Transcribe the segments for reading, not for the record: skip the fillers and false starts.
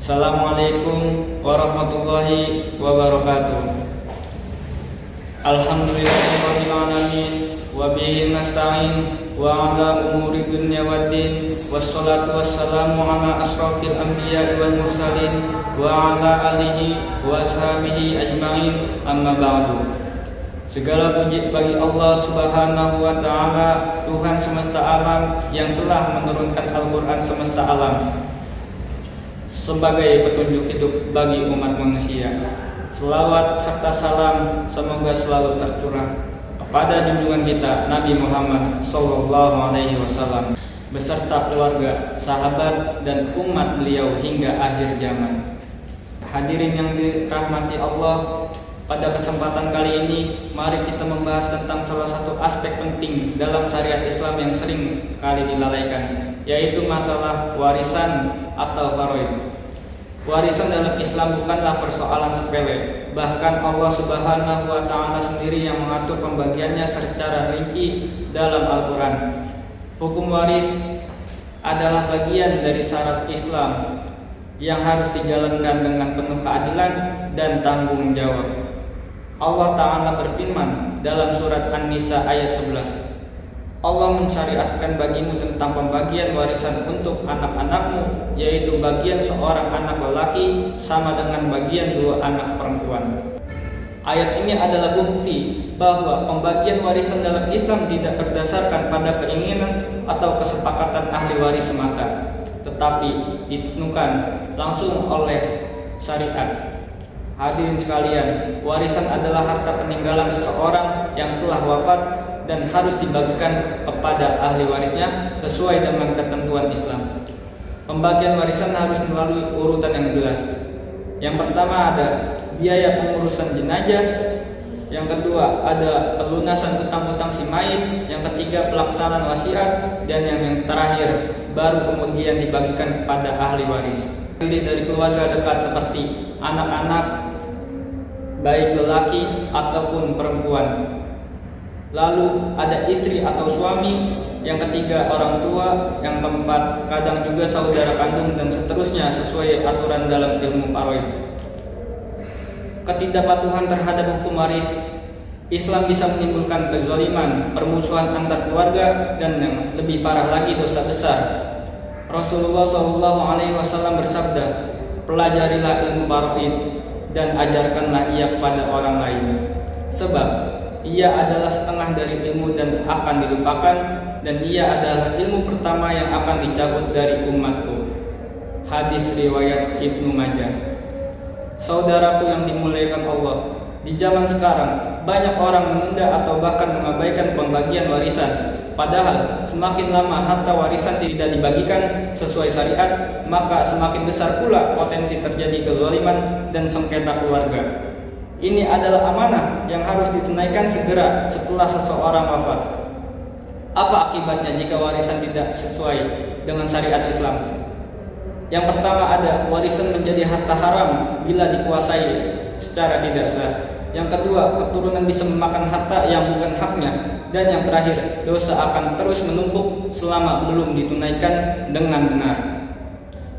Assalamualaikum warahmatullahi wabarakatuh. Alhamdulillahirabbil alamin wa bihi nasta'in wa ala umuri dunya waddin wassalatu wassalamu ala asrofil anbiya'i wal mursalin wa ala alihi wa ashabihi ajma'in, amma ba'du. Segala puji bagi Allah Subhanahu wa ta'ala, Tuhan semesta alam yang telah menurunkan Al-Quran semesta alam sebagai petunjuk hidup bagi umat manusia. Selawat serta salam semoga selalu tercurah kepada junjungan kita Nabi Muhammad SAW beserta keluarga, sahabat, dan umat beliau hingga akhir zaman. Hadirin yang dirahmati Allah, pada kesempatan kali ini mari kita membahas tentang salah satu aspek penting dalam syariat Islam yang sering kali dilalaikan, yaitu masalah warisan atau faraid. Warisan dalam Islam bukanlah persoalan sepele. Bahkan Allah Subhanahu wa ta'ala sendiri yang mengatur pembagiannya secara rinci dalam Al-Quran. Hukum waris adalah bagian dari syarat Islam yang harus dijalankan dengan penuh keadilan dan tanggung jawab. Allah Ta'ala berfirman dalam surat An-Nisa ayat 11, Allah mensyariatkan bagimu tentang pembagian warisan untuk anak-anakmu, yaitu bagian seorang anak lelaki sama dengan bagian dua anak perempuan. Ayat ini adalah bukti bahwa pembagian warisan dalam Islam tidak berdasarkan pada keinginan atau kesepakatan ahli waris semata, tetapi ditentukan langsung oleh syariat. Hadirin sekalian, warisan adalah harta peninggalan seseorang yang telah wafat dan harus dibagikan kepada ahli warisnya sesuai dengan ketentuan Islam. Pembagian warisan harus melalui urutan yang jelas. Yang pertama ada biaya pengurusan jenazah, yang kedua ada pelunasan utang-utang si mayit, yang ketiga pelaksanaan wasiat, dan yang terakhir baru kemudian dibagikan kepada ahli waris. Terdiri dari keluarga dekat seperti anak-anak, baik lelaki ataupun perempuan. Lalu ada istri atau suami, yang ketiga orang tua, yang keempat kadang juga saudara kandung, dan seterusnya sesuai aturan dalam ilmu faraid. Ketidakpatuhan terhadap hukum waris Islam bisa menimbulkan kezaliman, permusuhan antar keluarga, dan yang lebih parah lagi dosa besar. Rasulullah SAW bersabda, pelajarilah ilmu faraid dan ajarkanlah ia kepada orang lain, sebab ia adalah setengah dari ilmu dan akan dilupakan, dan ia adalah ilmu pertama yang akan dicabut dari umatku. Hadis riwayat Ibnu Majah. Saudaraku yang dimuliakan Allah, di zaman sekarang banyak orang menunda atau bahkan mengabaikan pembagian warisan. Padahal semakin lama harta warisan tidak dibagikan sesuai syariat, maka semakin besar pula potensi terjadi kezaliman dan sengketa keluarga. Ini adalah amanah yang harus ditunaikan segera setelah seseorang wafat. Apa akibatnya jika warisan tidak sesuai dengan syariat Islam? Yang pertama ada warisan menjadi harta haram bila dikuasai secara tidak sah. Yang kedua, keturunan bisa memakan harta yang bukan haknya. Dan yang terakhir, dosa akan terus menumpuk selama belum ditunaikan dengan benar.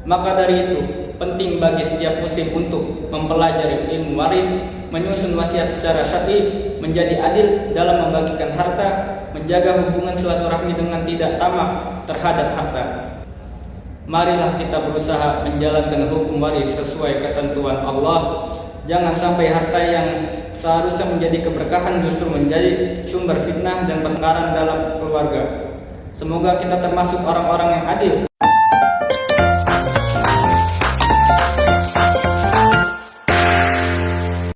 Maka dari itu, penting bagi setiap muslim untuk mempelajari ilmu waris, menyusun wasiat secara syar'i, menjadi adil dalam membagikan harta, menjaga hubungan silaturahmi dengan tidak tamak terhadap harta. Marilah kita berusaha menjalankan hukum waris sesuai ketentuan Allah. Jangan sampai harta yang seharusnya menjadi keberkahan justru menjadi sumber fitnah dan pertengkaran dalam keluarga. Semoga kita termasuk orang-orang yang adil.